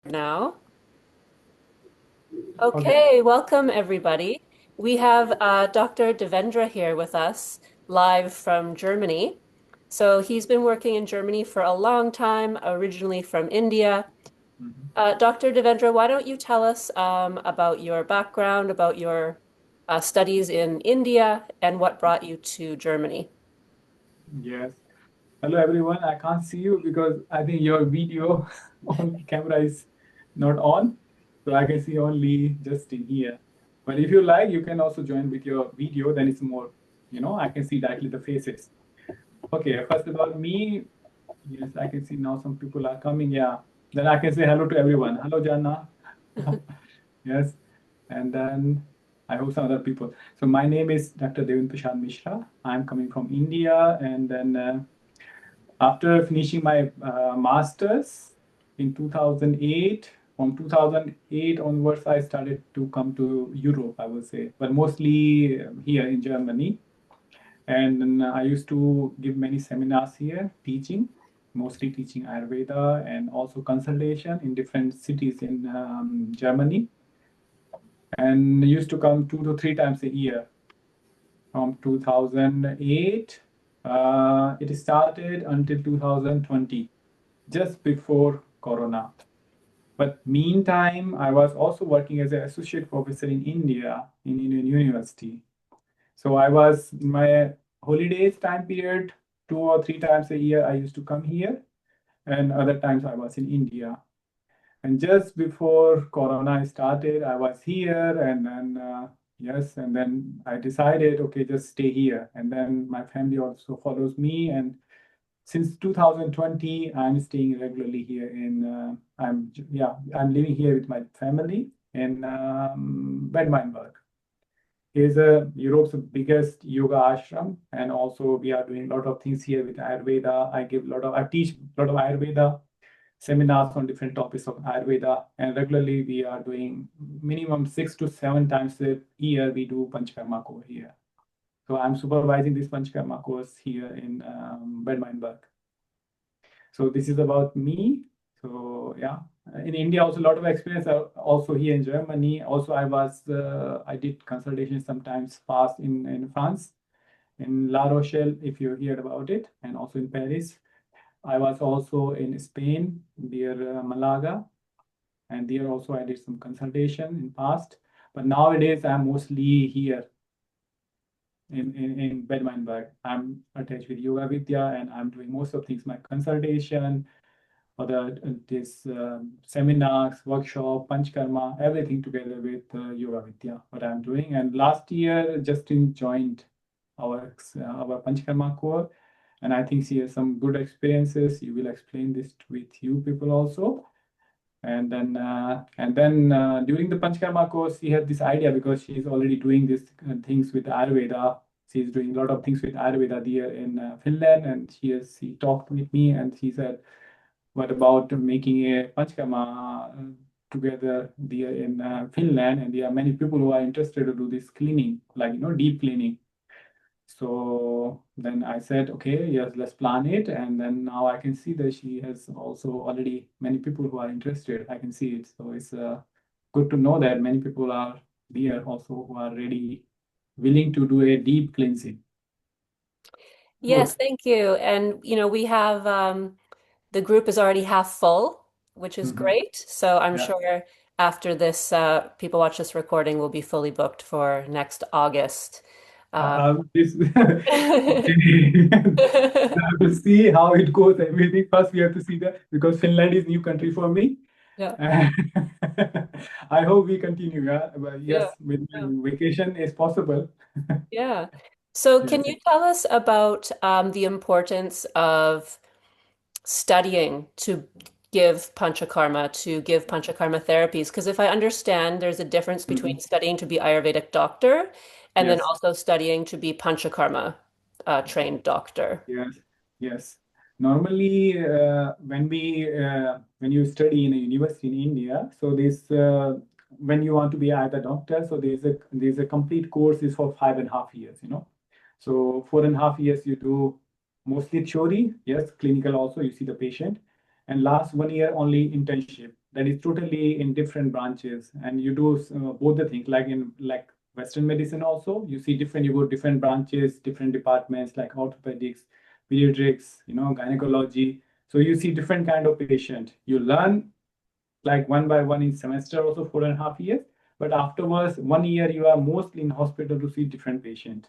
Now. Okay. Okay, welcome everybody. We have Dr. Devendra here with us live from Germany. So he's been working in Germany for a long time, originally from India. Mhm. Dr. Devendra, why don't you tell us about your background, about your studies in India, and what brought you to Germany? Yes. Hello, everyone. I can't see you because I think your video on camera is not on. So I can see only just in here. But if you like, you can also join with your video. Then it's more, I can see directly the faces. Okay. First about me. Yes, I can see now some people are coming. Yeah. Then I can say hello to everyone. Hello, Jana. Yes. And then I hope some other people. So my name is Dr. Devendra Mishra. I'm coming from India, and then after finishing my master's in 2008, from 2008 onwards, I started to come to Europe, I would say, but mostly here in Germany. And then I used to give many seminars here, teaching, mostly teaching Ayurveda and also consultation in different cities in Germany. And used to come 2 to 3 times a year from 2008. It started until 2020, just before Corona. But meantime, I was also working as an associate professor in India in Indian University. So I was in my holidays time period, 2 or 3 times a year, I used to come here, and other times I was in India. And just before Corona started, I was here, and then yes, and then I decided, okay, just stay here. And then my family also follows me, and since 2020, I'm staying regularly here in. I'm living here with my family in Bad Meinberg. Here's Europe's biggest yoga ashram, and also we are doing a lot of things here with Ayurveda. I teach a lot of Ayurveda seminars on different topics of Ayurveda, and regularly we are doing minimum 6 to 7 times a year. We do Panchakarma course here. So I'm supervising this Panchakarma course here in Bad Meinberg. So this is about me. So yeah, in India also a lot of experience. Also here in Germany. Also I did consultations sometimes fast in France, in La Rochelle, if you heard about it, and also in Paris. I was also in Spain, near Malaga, and there also I did some consultation in past. But nowadays I'm mostly here in Bad Meinberg. I'm attached with Yoga Vidya, and I'm doing most of things, my consultation, or this seminars, workshop, Panchkarma, everything together with Yoga Vidya, what I'm doing. And last year, Justin joined our Panchkarma core, and I think she has some good experiences. You will explain this with you people also. And then during the Panchkarma course, she had this idea because she's already doing these things with Ayurveda. She's doing a lot of things with Ayurveda there in Finland, and she talked with me and she said, what about making a Panchkarma together there in Finland? And there are many people who are interested to do this cleaning, like, deep cleaning. So then I said, okay, yes, let's plan it. And then now I can see that she has also already many people who are interested. I can see it. So it's good to know that many people are there also who are ready, willing to do a deep cleansing. Yes, Good. thank you. And we have the group is already half full, which is Mhm. great. So I'm Yeah. sure after this, people watch this recording will be fully booked for next August. Um, This okay. We have to see how it goes. Everything first we have to see that because Finland is new country for me. Yeah, I hope we continue. Yeah, but yeah, yes, with yeah, vacation is possible. yeah. So can Yes. you tell us about the importance of studying to give Panchakarma therapies? Because if I understand, there's a difference between Mhm. studying to be Ayurvedic doctor and then Yes. also studying to be Panchakarma trained doctor. Yes. Yes. Normally, when you study in a university in India, so this when you want to be either doctor, so there's a complete course is for 5.5 years. So 4.5 years you do mostly theory, yes, clinical also, you see the patient, and last one year only internship. that is totally in different branches, and you do both the things. Like in like Western medicine also, you see different, you go different branches, different departments like orthopedics, pediatrics, gynecology. So you see different kind of patient. You learn like one by one in semester, also 4.5 years. But afterwards, 1 year you are mostly in hospital to see different patient.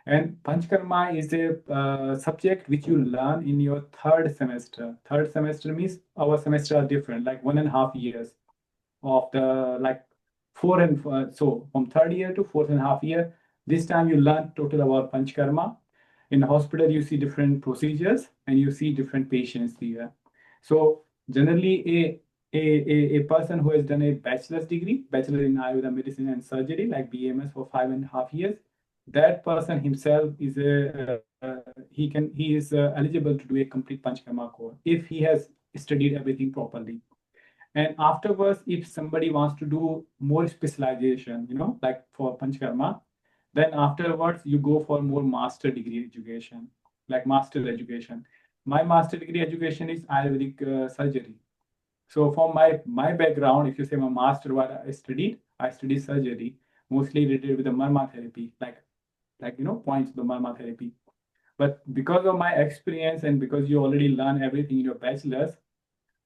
And Panchakarma is a subject which you learn in your third semester. Third semester means our semester are different, like 1.5 years of the like so from third year to 4.5 year. This time you learn total about Panchakarma. In the hospital, you see different procedures and you see different patients there. So generally, a person who has done a bachelor's degree, bachelor in Ayurveda medicine and surgery, like BMS for 5.5 years, that person himself is he is eligible to do a complete Panchakarma course if he has studied everything properly. And afterwards, if somebody wants to do more specialization, like for Panchakarma, then afterwards you go for more master degree education, like master education. My master degree education is Ayurvedic surgery. So from my background, if you say my master, what I studied surgery, mostly related with the marma therapy, like points of the marma therapy. But because of my experience and because you already learn everything in your bachelor's,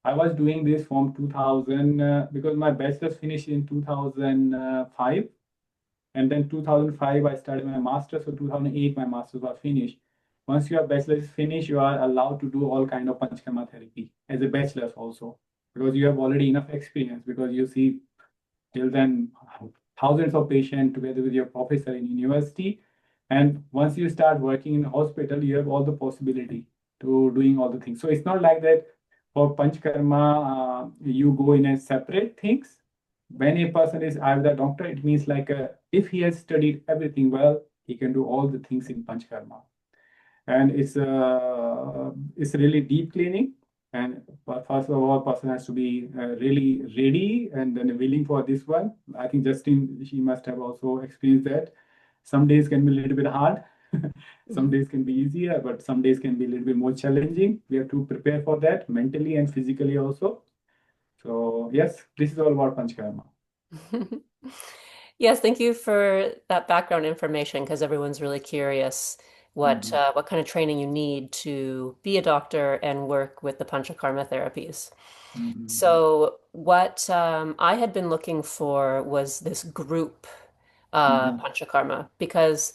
I was doing this from 2000 because my bachelor's finished in 2005, and then 2005 I started my master's. So 2008 my master's was finished. Once your bachelor's is finished, you are allowed to do all kind of panchkarma therapy as a bachelor's also, because you have already enough experience, because you see till then thousands of patients together with your professor in university. And once you start working in a hospital, you have all the possibility to doing all the things. So it's not like that for Panchkarma, you go in a separate things. When a person is Ayurveda doctor, it means like if he has studied everything well, he can do all the things in Panchkarma. And it's really deep cleaning. And first of all, person has to be really ready and then willing for this one. I think Justin, she must have also experienced that. Some days can be a little bit hard. Some days can be easier, but some days can be a little bit more challenging. We have to prepare for that mentally and physically also. So yes, this is all about Panchkarma. Yes, thank you for that background information because everyone's really curious Mhm. what kind of training you need to be a doctor and work with the Panchakarma therapies. Mhm. So what I had been looking for was this group Mhm. Panchakarma because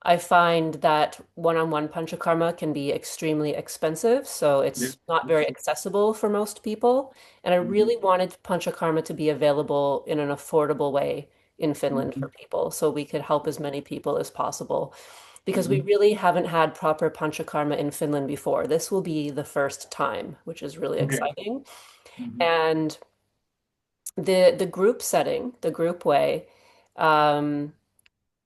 I find that one-on-one Panchakarma can be extremely expensive, so Yes, it's not yes. very accessible for most people. And I Mhm. really wanted Panchakarma to be available in an affordable way in Finland for Mhm. people, so we could help as many people as possible. Because we Mhm. really haven't had proper Panchakarma in Finland before. This will be the first time, which is really Okay. exciting. Mhm. And the group setting, the group way, um,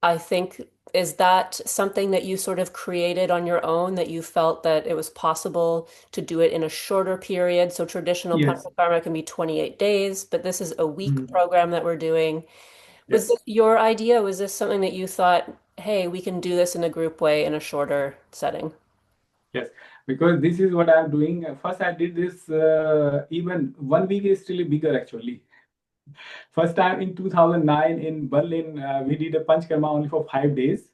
I think, is that something that you sort of created on your own, that you felt that it was possible to do it in a shorter period? So traditional Yes. Panchakarma can be 28 days, but this is a week Mhm. program that we're doing. Was this Yes. your idea? Was this something that you thought, hey, we can do this in a group way in a shorter setting? Yes, because this is what I'm doing. First, I did this even 1 week is still bigger actually. First time in 2009 in Berlin, we did a Panchkarma only for 5 days.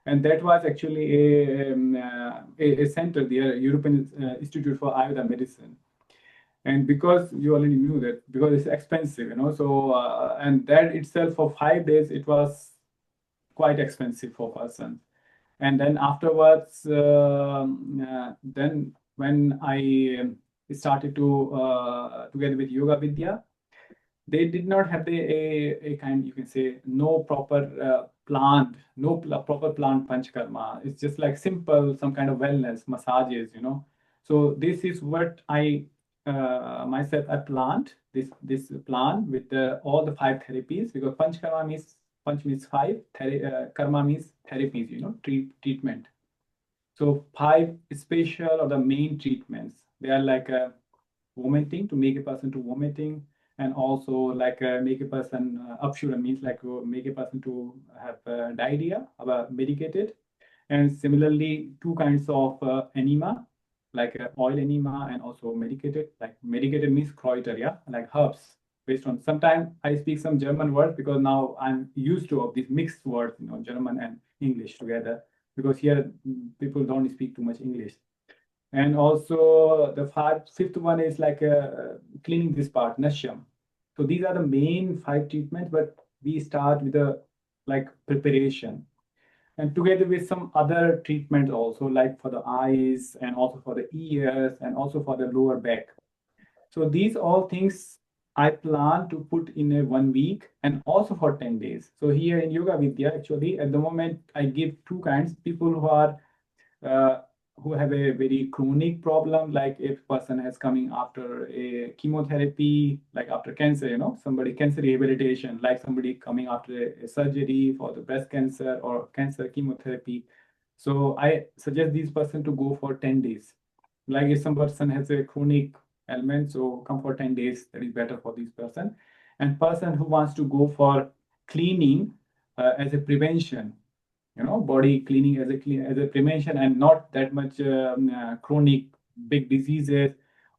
And that was actually a center there, European Institute for Ayurveda Medicine. And because you already knew that, because it's expensive, so, and that itself for 5 days, it was quite expensive for person. And then afterwards, then when I started to together with Yoga Vidya, they did not have a kind, you can say, no proper proper planned panchakarma. It's just like simple, some kind of wellness massages. So this is what I myself I planned this plan with all the five therapies, because panchakarma means panch means five, karma means therapies, treatment. So five special or the main treatments. They are like vomiting, to make a person to vomiting, and also like make a person upshuran means like make a person to have diarrhea, medicated. And similarly, two kinds of enema. like oil enema and also medicated. Like medicated means Kräuter, yeah, like herbs based on. Sometimes I speak some German words because now I'm used to of these mixed words, German and English together. Because here people don't speak too much English. And also the fifth one is like cleaning this part, Nashyam. So these are the main five treatments, but we start with a like preparation and together with some other treatments also, like for the eyes and also for the ears and also for the lower back. So these all things I plan to put in a 1 week and also for 10 days. So here in Yoga Vidya, actually, at the moment, I give two kinds, people uh, who have a very chronic problem, like if person has coming after a chemotherapy, like after cancer, somebody cancer rehabilitation, like somebody coming after a surgery for the breast cancer or cancer chemotherapy. So I suggest this person to go for 10 days. Like if some person has a chronic ailment, so come for 10 days, that is better for this person. And person who wants to go for cleaning as a prevention, body cleaning as a prevention and not that much chronic big diseases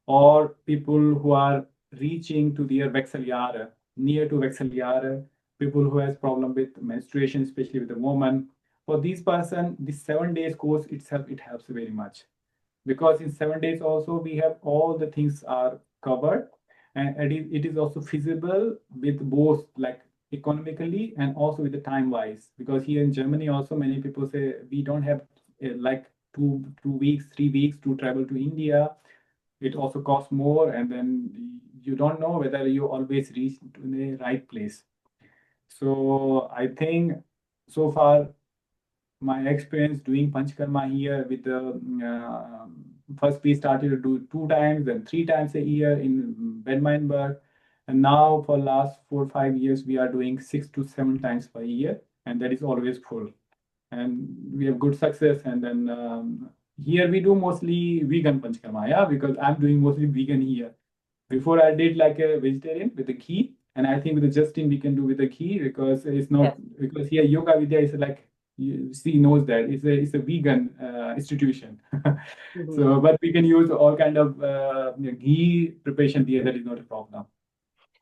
or people who are reaching to their Vexillare, near to Vexillare, people who has problem with menstruation, especially with the woman. For these person, this 7 days course itself, it helps very much because in 7 days also we have all the things are covered and it is also feasible with both like economically and also with the time wise because here in Germany also many people say we don't have like two weeks 3 weeks to travel to India. It also costs more and then you don't know whether you always reach to the right place. So I think so far my experience doing Panchakarma here with the first we started to do 2 times, then 3 times a year in Bedminburg. And now for last 4 5 years, we are doing 6 to 7 times per year, and that is always full. And we have good success. And then here we do mostly vegan Panchakarma, yeah, because I'm doing mostly vegan here. Before I did like a vegetarian with the ghee, and I think with the Justin we can do with the ghee because it's not Yes. because here Yoga Vidya is like she knows that it's a vegan institution. Mhm. So, but we can use all kind of ghee preparation there. That is not a problem.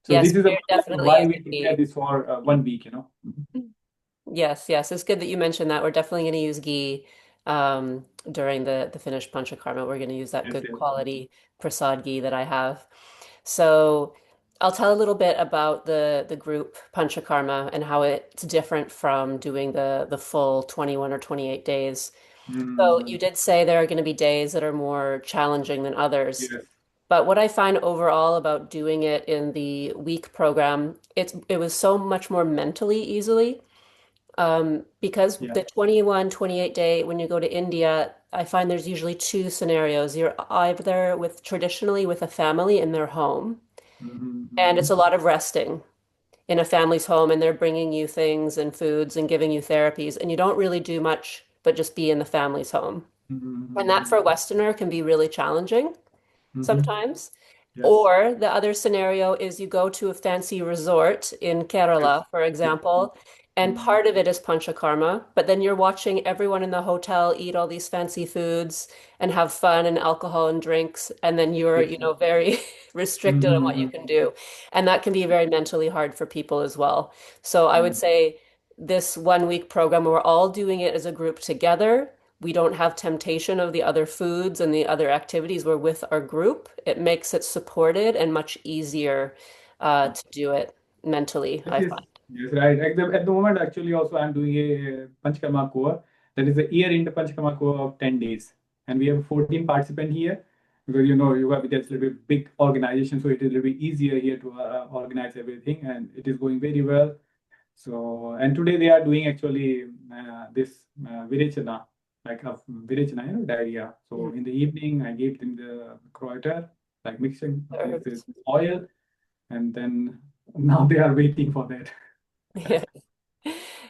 So Yes, this is we're about like definitely why we using prepare ghee. this for 1 week. Yes, yes. It's good that you mentioned that. We're definitely going to use ghee during the finished Panchakarma. We're going to use that Yes, good yes. quality Prasad ghee that I have. So I'll tell a little bit about the group Panchakarma and how it's different from doing the full 21 or 28 days. So Mm, you did say there are going to be days that are more challenging than others. yes. But what I find overall about doing it in the week program, it was so much more mentally easily. Because Yeah. the 21, 28 day, when you go to India, I find there's usually two scenarios. You're either with traditionally with a family in their home, and it's a Mm-hmm. lot of resting in a family's home, and they're bringing you things and foods and giving you therapies, and you don't really do much but just be in the family's home. And that for a Mm-hmm. Westerner can be really challenging Mm-hmm. sometimes. Yes. Or the other scenario is you go to a fancy resort in Yes. Kerala, for Yes. example, and Mm-hmm. part of it is Panchakarma, but then you're watching everyone in the hotel eat all these fancy foods and have fun and alcohol and drinks, and then you're, Yes. very restricted on what you Mm-hmm. can do. And that can be very mentally hard for people as well. So I would say this 1 week program, we're all doing it as a group together. We don't have temptation of the other foods and the other activities. We're with our group. It makes it supported and much easier to do it mentally, Yes, I yes, find. yes, right. At the moment, actually, also I'm doing a Panchakarma core. That is a year into Panchakarma core of 10 days. And we have 14 participants here because Yoga Vidya is a little bit big organization, so it is a little bit easier here to organize everything, and it is going very well. So, and today they are doing actually this Virechana, like a Virechana, diarrhea. So Mhm. in the evening, I gave them the Kräuter, like mixing this Herbs. oil, and then now they are waiting for that. Yeah.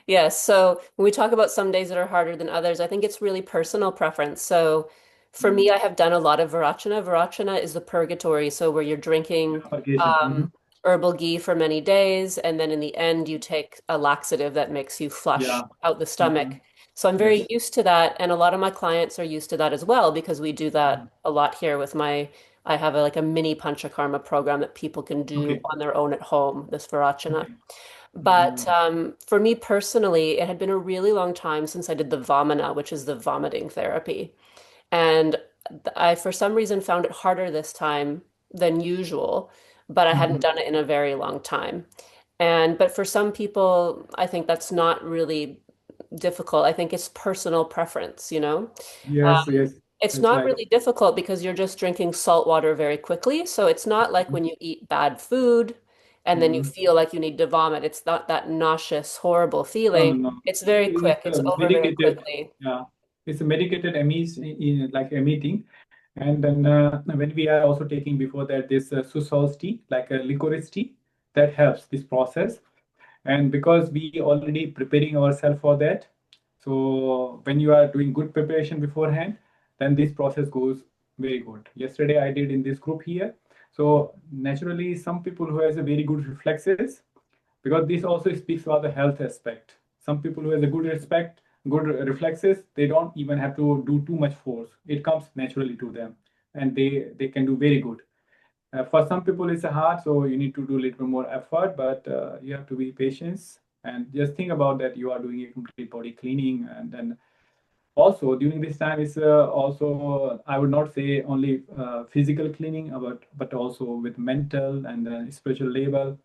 Yes. So when we talk about some days that are harder than others, I think it's really personal preference. So for me, Mm. I have done a lot of Virachana. Virachana is the purgatory, so where you're drinking Yeah, purgation. um, herbal ghee for many days, and then in the end, you take a laxative that makes you flush Yeah. out the Hmm. stomach. So I'm very Yes. used to that, and a lot of my clients are used to that as well because we do that Mhm. a lot here with I have like a mini Panchakarma program that people can do Okay. on their own at home, this Virachana. Okay. But Mhm. for me personally, it had been a really long time since I did the Vamana, which is the vomiting therapy. And I, for some reason, found it harder this time than usual, but I hadn't Mhm. done it in a very long time. But for some people, I think that's not really difficult. I think it's personal preference, you know? Yes, yes, It's that's not right. really difficult because you're just drinking salt water very quickly. So it's not like Mhm. when you eat bad food and then you Mhm. feel like you need to vomit. It's not that nauseous, horrible No, no, feeling. no. It's very quick. It's It's over very medicated. quickly. Yeah, it's a medicated like emitting. And then when we are also taking before that this Sussol's tea, like a licorice tea, that helps this process. And because we already preparing ourselves for that, so when you are doing good preparation beforehand, then this process goes very good. Yesterday I did in this group here. So naturally, some people who has a very good reflexes, because this also speaks about the health aspect. Some people who has a good respect, good reflexes, they don't even have to do too much force. It comes naturally to them, and they can do very good. For some people, it's hard, so you need to do a little bit more effort, but you have to be patient and just think about that you are doing a complete body cleaning. And then also during this time is also I would not say only physical cleaning, but also with mental and spiritual labor.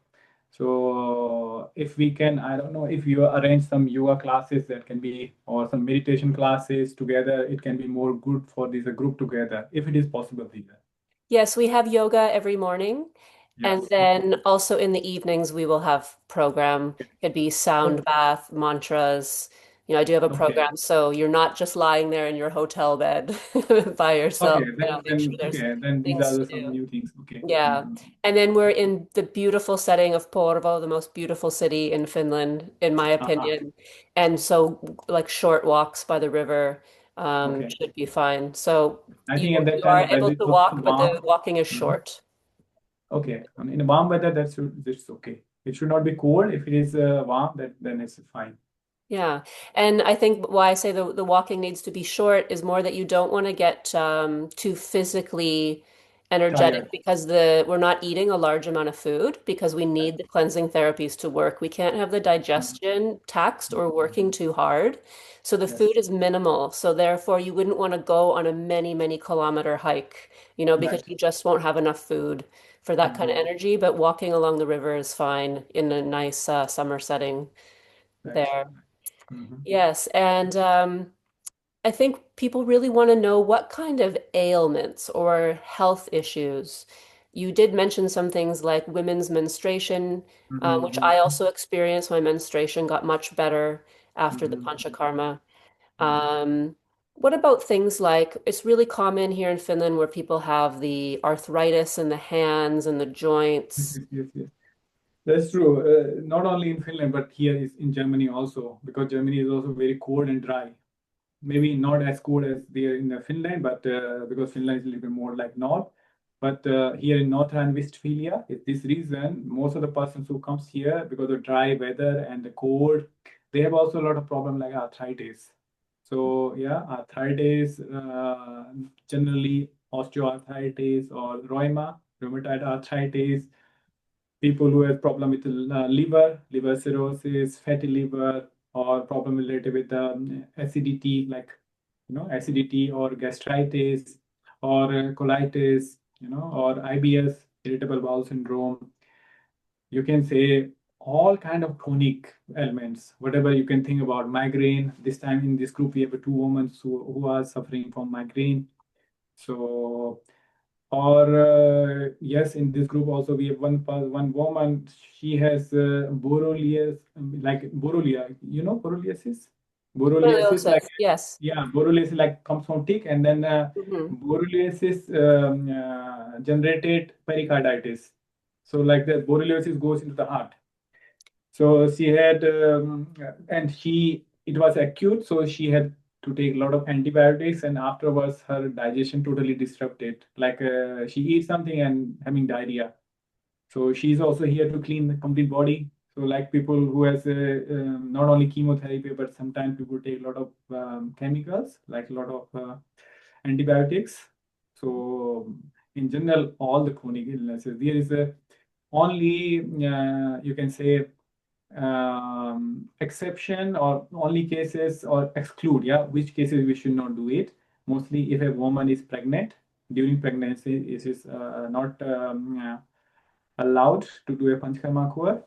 So if we can, I don't know if you arrange some yoga classes that can be, or some meditation classes together, it can be more good for this group together if it is possible here. Yes, we have yoga every morning. And Yes. then also in the evenings, we will have program. Could be sound Okay. bath, mantras. You know, I do have a Okay. program, so you're not just lying there in your hotel bed by yourself. Okay. You know, make sure there's Then these are things the to some do. new things. Okay. Yeah. Mhm. And then we're in the beautiful setting of Porvoo, the most beautiful city in Finland, in my Uh-huh. opinion. And so, like short walks by the river Okay. should be fine. So I think at that you time are the able weather is to also walk, but the warm. walking is Mhm. short. Okay. I mean, in warm weather, that's okay. It should not be cold. If it is warm, that then it's fine. Yeah. And I think why I say the walking needs to be short is more that you don't want to get too physically energetic Tired. because we're not eating a large amount of food because we Yes. need the cleansing therapies to work. We can't have the Mhm. digestion taxed or working too hard. So the food Yes. is minimal. So therefore you wouldn't want to go on a many kilometer hike, you know, because Right. you just won't have enough food for that kind of Mhm. energy. But walking along the river is fine in a nice summer setting Right. there. Mhm. Yes, and I think people really want to know what kind of ailments or health issues. You did mention some things like women's menstruation, which Mhm. I also experienced. My menstruation got much better after the Mhm. Panchakarma. Mhm. Um, what about things like it's really common here in Finland where people have the arthritis in the hands and the Yes, joints. yes, yes, yes. That's true. Not only in Finland, but here is in Germany also, because Germany is also very cold and dry. Maybe not as cold as there in Finland, but because Finland is a little bit more like north. But here in North Rhine-Westphalia, it's this reason most of the persons who comes here because of dry weather and the cold, they have also a lot of problem like arthritis. So yeah, arthritis, generally osteoarthritis or rheumatoid arthritis, people who have problem with liver cirrhosis, fatty liver, or problem related with acidity, like acidity or gastritis or colitis, or IBS, irritable bowel syndrome. You can say all kind of chronic ailments, whatever you can think about. Migraine. This time in this group we have two women who are suffering from migraine. So or yes, in this group also we have one woman. She has borrelias, like borrelia. You know borreliasis. Borreliasis, like Scoliosis, yes. yeah, borreliasis like comes from tick, and then Hmm. borreliasis generated pericarditis. So like the borreliosis goes into the heart. So she had, and it was acute, so she had to take a lot of antibiotics, and afterwards her digestion totally disrupted. Like she eats something and having diarrhea. So she's also here to clean the complete body. So like people who has not only chemotherapy, but sometimes people take a lot of chemicals, like a lot of antibiotics. So in general, all the chronic illnesses, there is a only you can say exception or only cases or exclude, yeah, which cases we should not do it. Mostly if a woman is pregnant, during pregnancy, it is not allowed to do a Panchakarma Kur.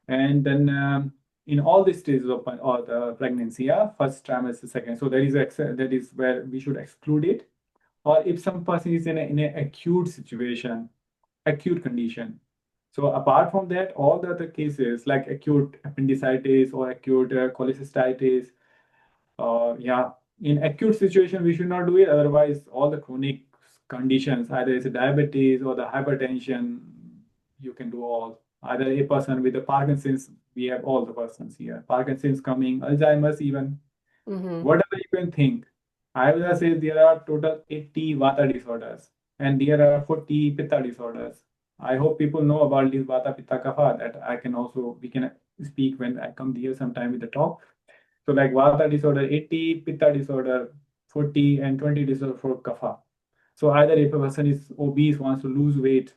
And then in all the stages of or the pregnancy, yeah, first trimester, second. So that is where we should exclude it. Or if some person is in a acute situation, acute condition. So apart from that, all the other cases like acute appendicitis or acute cholecystitis, yeah, in acute situation we should not do it. Otherwise, all the chronic conditions, either it's a diabetes or the hypertension, you can do all. Either a person with the Parkinson's, we have all the persons here. Parkinson's coming, Alzheimer's even, Hmm. whatever you can think. Ayurveda says there are total 80 Vata disorders and there are 40 Pitta disorders. I hope people know about this Vata, Pitta, Kapha that I can also, we can speak when I come here sometime with the talk. So like Vata disorder 80, Pitta disorder 40 and 20 disorder for Kapha. So either if a person is obese, wants to lose weight,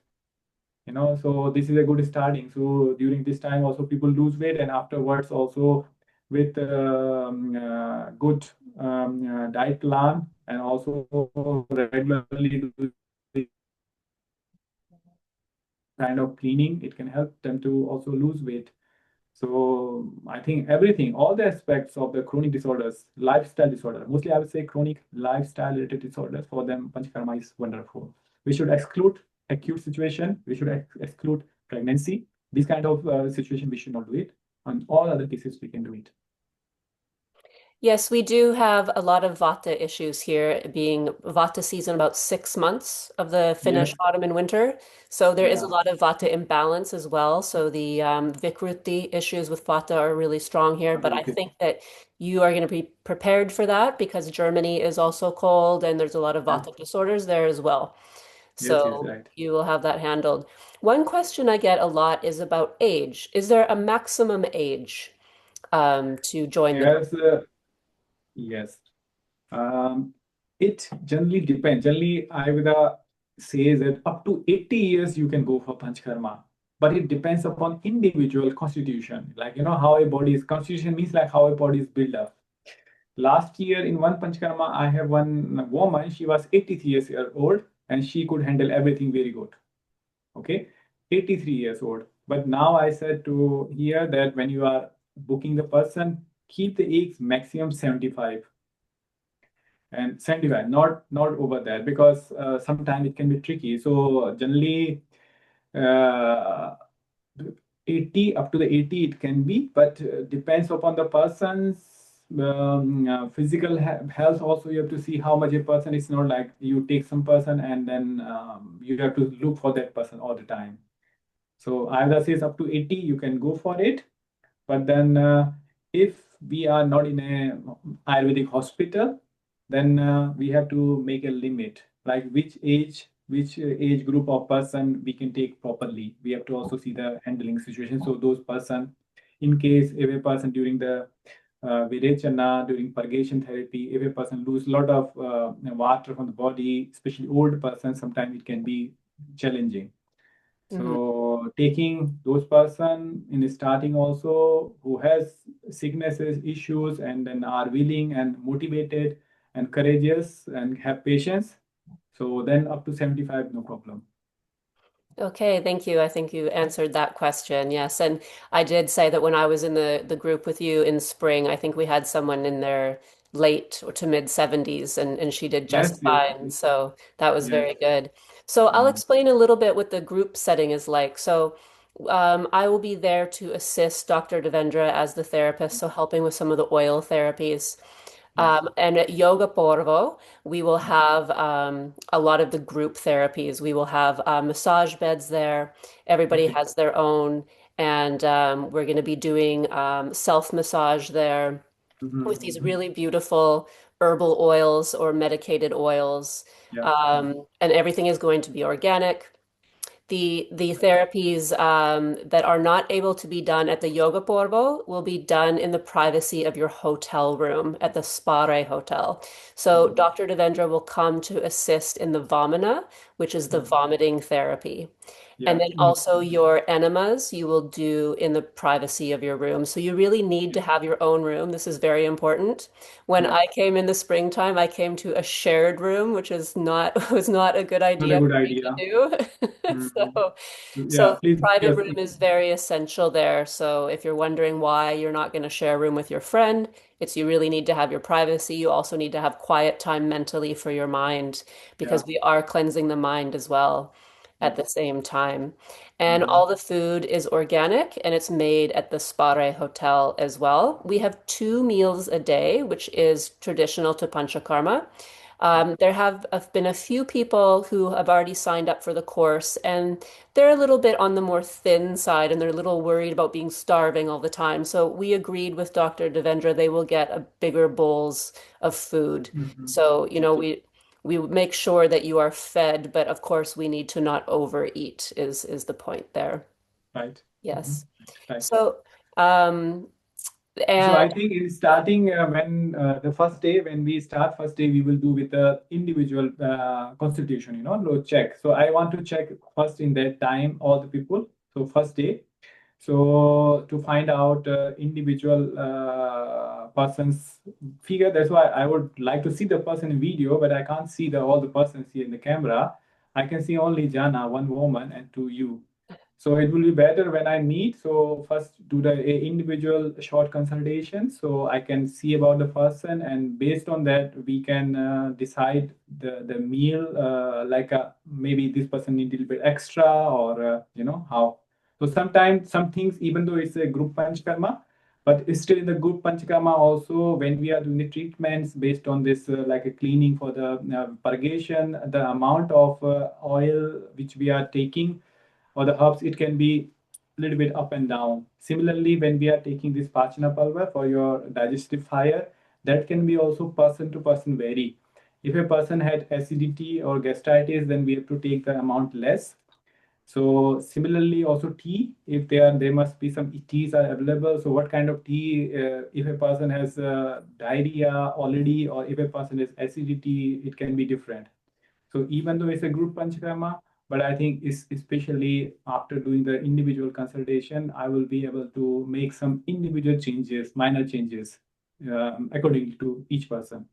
so this is a good starting. So during this time also people lose weight and afterwards also with good diet plan and also regularly do kind of cleaning, it can help them to also lose weight. So I think everything, all the aspects of the chronic disorders, lifestyle disorder, mostly I would say chronic lifestyle related disorders, for them Panchakarma is wonderful. We should exclude acute situation. We should exclude pregnancy. This kind of situation we should not do it. On all other cases we can do it. Yes, we do have a lot of Vata issues here, being Vata season about 6 months of the Finnish Yes. autumn and winter. So there is a Yeah. lot of Vata imbalance as well. So the Vikruti issues with Vata are really strong here. But I Okay. think that you are going to be prepared for that because Germany is also cold and there's a lot of Yeah. Vata disorders there as well. Yes. Yes. So Right. you will have that handled. One question I get a lot is about age. Is there a maximum age to join the group? Yes. Yes. Um, it generally depends. Generally, Ayurveda says that up to 80 years you can go for Panchakarma, but it depends upon individual constitution. Like, how a body is, constitution means like how a body is built up. Last year in one Panchakarma, I have one woman, she was 83 years old and she could handle everything very good. Okay, 83 years old. But now I said to here that when you are booking the person, keep the age maximum 75 and 75, not over that, because sometimes it can be tricky. So generally uh, 80, up to the 80 it can be, but depends upon the person's physical health. Also you have to see how much a person, it's not like you take some person and then you have to look for that person all the time. So Ayurveda says up to 80 you can go for it. But then, if we are not in a Ayurvedic hospital, then we have to make a limit, like which age group of person we can take properly. We have to also see the handling situation. So those person, in case if a person during the Virechana, during purgation therapy, if a person lose a lot of water from the body, especially old person, sometimes it can be challenging. Mhm. So taking those person in the starting also who has sicknesses, issues, and then are willing and motivated and courageous and have patience. So then up to 75, no problem. Okay, thank you. I think you answered that question. Yes. And I did say that when I was in the group with you in spring, I think we had someone in their late or to mid 70s and she did just Yes, yes, fine. So that was yes. very good. So I'll Mm. explain a little bit what the group setting is like. So I will be there to assist Dr. Devendra as the therapist, so helping with some of the oil therapies. Yes. And at Yoga Porvoo, we will have a lot of the group therapies. We will have massage beds there. Everybody Okay. has their own. And we're going to be doing self-massage there with these Mm-hmm. really beautiful herbal oils or medicated oils. Yeah. Mm. And everything is going to be organic. The therapies that are not able to be done at the Yoga Porvoo will be done in the privacy of your hotel room at the Spare Hotel. So Mhm. Dr. Devendra will come to assist in the vomina, which is the Mhm. vomiting therapy. And Yeah. then also your enemas you will do in the privacy of your room. So you really need to have your own room. This is very important. When Yeah. I came in the springtime, I came to a shared room, which is not was not a good Not a idea good for me to idea. do. Mhm. Yeah. So Please. private Yes. room is very essential there. So if you're wondering why you're not going to share a room with your friend, it's you really need to have your privacy. You also need to have quiet time mentally for your mind Yeah. because we are cleansing the mind as well Yeah. at the same time. And Mhm. all the food is organic and it's made at the Spare Hotel as well. We have 2 meals a day, which is traditional to Panchakarma. There have been a few people who have already signed up for the course, and they're a little bit on the more thin side, and they're a little worried about being starving all the time. So we agreed with Dr. Devendra they will get a bigger bowls of food. Mhm. So, Okay. we make sure that you are fed, but of course we need to not overeat is the point there. Right. Mhm. Yes. Right. So, um, So and I think in starting when the first day when we start first day we will do with the individual consultation, no check. So I want to check first in that time all the people. So first day. So to find out individual person's figure, that's why I would like to see the person in video, but I can't see all the persons here in the camera. I can see only Jana, one woman, and two you. So it will be better when I meet. So first do the individual short consultation, so I can see about the person, and based on that we can decide the meal. Like maybe this person need a little bit extra, or how. So sometimes some things, even though it's a group panchkarma, but it's still in the group panchkarma also when we are doing the treatments based on this like a cleaning for the purgation, the amount of oil which we are taking or the herbs, it can be a little bit up and down. Similarly, when we are taking this Pachana Palva for your digestive fire, that can be also person to person vary. If a person had acidity or gastritis, then we have to take the amount less. So similarly, also tea, if there must be some teas are available. So what kind of tea? If a person has diarrhea already, or if a person has acidity, it can be different. So even though it's a group panchakarma, but I think it's especially after doing the individual consultation, I will be able to make some individual changes, minor changes, according to each person.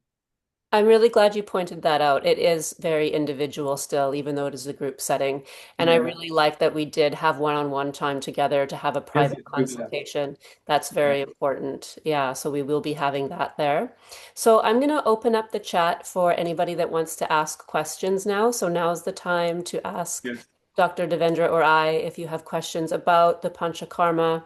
I'm really glad you pointed that out. It is very individual still, even though it is a group setting. And I Yeah. really like that we did have one-on-one time together to have a Yes, private yes, we will have. consultation. That's Yeah. very important. Yeah, so we will be having that there. So I'm going to open up the chat for anybody that wants to ask questions now. So now's the time to ask Yes. Dr. Devendra or I if you have questions about the Panchakarma.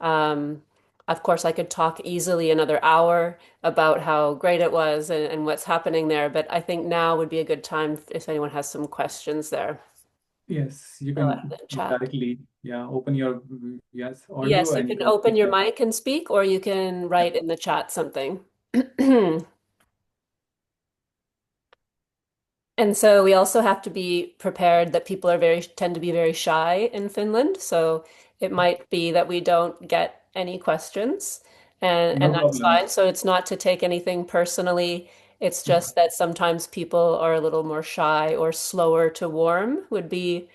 Um, of course, I could talk easily another hour about how great it was and what's happening there, but I think now would be a good time if anyone has some questions there. Yes, you Go ahead can and chat. directly, yeah, open your yes audio Yes, you and you can can open speak. your mic and speak, or you can Yeah. write in the chat something. And so we also have to be prepared that people are very tend to be very shy in Finland. So it might be that we don't get any questions, and No that's problem. fine. So it's not to take anything personally. It's just that sometimes people are a little more shy or slower to warm would be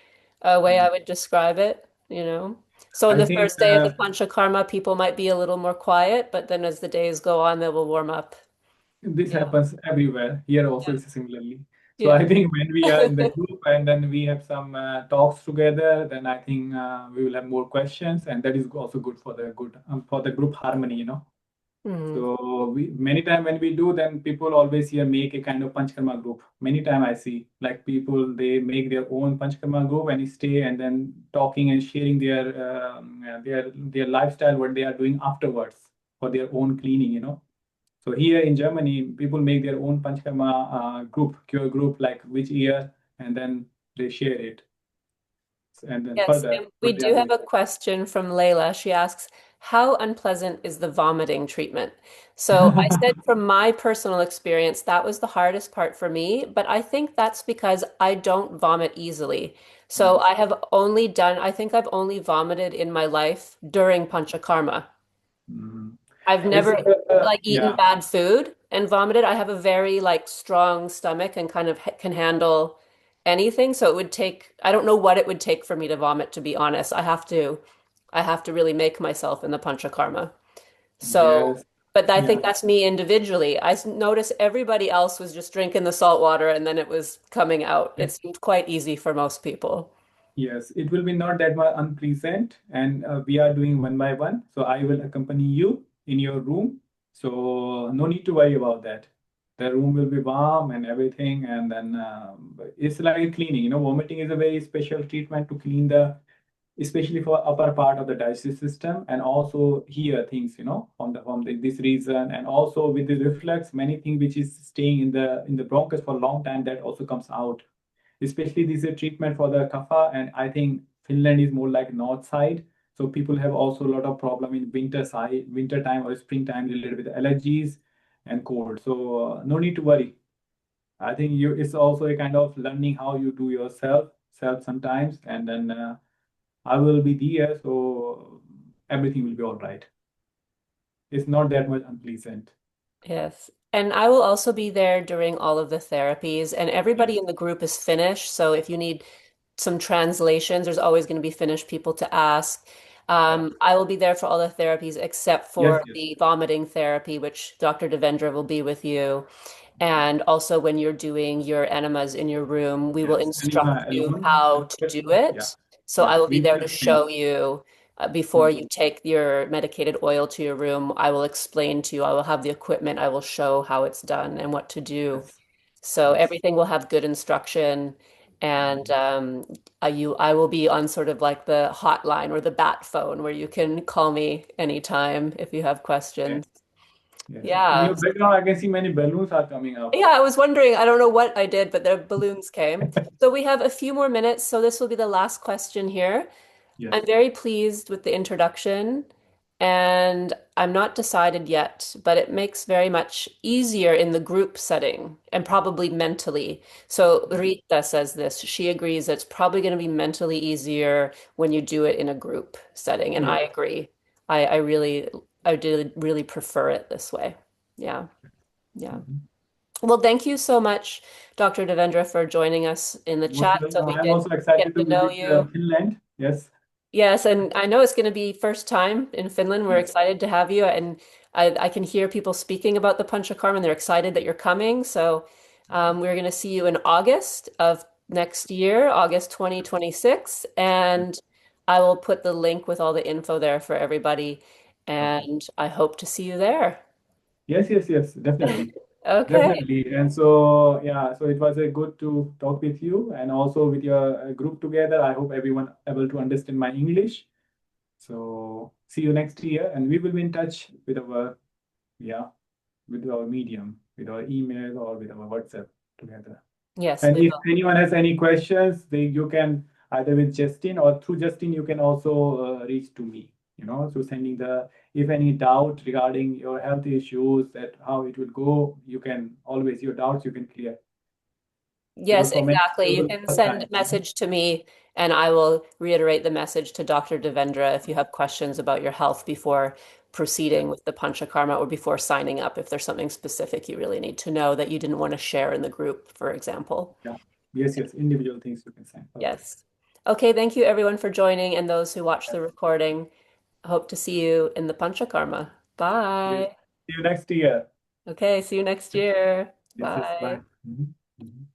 a way I would describe it. So in I the think first day of the Panchakarma, people might be a little more quiet, but then as the days go on, they will warm up. this Yeah. happens everywhere. Here also is similarly. So Yeah. I think when we are in the group and then we have some talks together, then I think we will have more questions, and that is also good for the group harmony. Mhm. So we many time when we do, then people always here make a kind of panchkarma group. Many time I see like people they make their own panchkarma group and stay and then talking and sharing their lifestyle, what they are doing afterwards for their own cleaning. So here in Germany, people make their own Panchkarma group, cure group, like which year, and then they share it, and then Yes, further and we what they do are have doing. a question from Layla. She asks, how unpleasant is the vomiting treatment? So I said from my personal experience, that was the hardest part for me, but I think that's because I don't vomit easily. So Yes. I think I've only vomited in my life during Panchakarma. Mhm. I've It's never like eaten yeah. bad food and vomited. I have a very like strong stomach and kind of can handle anything. So it would take, I don't know what it would take for me to vomit, to be honest. I have to really make myself in the Panchakarma. So, Yes. but I think Yeah. that's me individually. Noticed everybody else was just drinking the salt water and then it was coming out. It seemed quite easy for most people. Yes, it will be not that much unpleasant, and we are doing one by one. So I will accompany you in your room. So no need to worry about that. The room will be warm and everything, and then it's like cleaning. Vomiting is a very special treatment to clean especially for upper part of the digestive system, and also here things, this reason, and also with the reflux, many things which is staying in the bronchus for a long time that also comes out. Especially this is a treatment for the kapha, and I think Finland is more like north side. So people have also a lot of problem in winter time or springtime related with allergies and cold. So no need to worry. I think it's also a kind of learning how you do yourself sometimes, and then I will be there, so everything will be all right. It's not that much unpleasant. Yes. And I will also be there during all of the therapies, and everybody Yes, in the group is Finnish. So if you need some translations, there's always going to be Finnish people to ask. yeah. I will be there for all the therapies except Yes, for yes. the vomiting therapy, which Dr. Devendra will be with you. And also, when you're doing your enemas in your room, we will Yes. instruct Anima you alone. how to do Yeah. it. So I Yeah. will be We will there to explain. show you before Hmm. you take your medicated oil to your room. I will explain to you, I will have the equipment, I will show how it's done and what to do. Yes. So Yes. everything will have good instruction. And Mhm. I will be on sort of like the hotline or the bat phone where you can call me anytime if you have Yes. questions. Yes. In Yeah. your background, I can see many balloons are coming up. Yeah, I was wondering, I don't know what I did, but the balloons came. So we have a few more minutes, so this will be the last question here. I'm Yes. very pleased with the introduction, and I'm not decided yet, but it makes very much easier in the group setting and probably mentally. So Rita says this. She agrees that it's probably going to be mentally easier when you do it in a group setting, and Yes. I agree. I really, I did really prefer it this way. Yeah, yeah. Mhm. Well, thank you so much, Dr. Devendra, for joining us in the Most chat so welcome. we I'm can also get excited to to know visit you. Finland. Yes. Yes, and I know it's going to be first time in Finland. We're Yes. excited to have you, and I can hear people speaking about the Panchakarma, and they're excited that you're coming. So we're going to see you in August of next year, August 2026, and I will put the link with all the info there for everybody, Okay. and I hope to see you there. Yes. Yes. Yes. Definitely. Okay. Definitely. And so, yeah, so it was a good to talk with you and also with your group together. I hope everyone able to understand my English. So see you next year, and we will be in touch with yeah, with our medium, with our email or with our WhatsApp together. Yes, And we if will. anyone has any questions, you can either with Justin or through Justin, you can also reach to me, so sending if any doubt regarding your health issues, that how it will go, you can always, your doubts you can clear. Yes, Because for many exactly. You people, can first send time. a message to me and I will reiterate the message to Dr. Devendra if you have questions about your health before Yeah, proceeding with the Panchakarma or before signing up, if there's something specific you really need to know that you didn't want to share in the group, for example. yeah. Yes, yes, individual things you can send. Perfect. Yes. Okay, thank you everyone for joining and those who watch Yes. the recording. I hope to see you in the Panchakarma. Yes. Bye. See you next year. Okay, see you next year. Yes, yes, Bye. bye. Mhm. Mhm.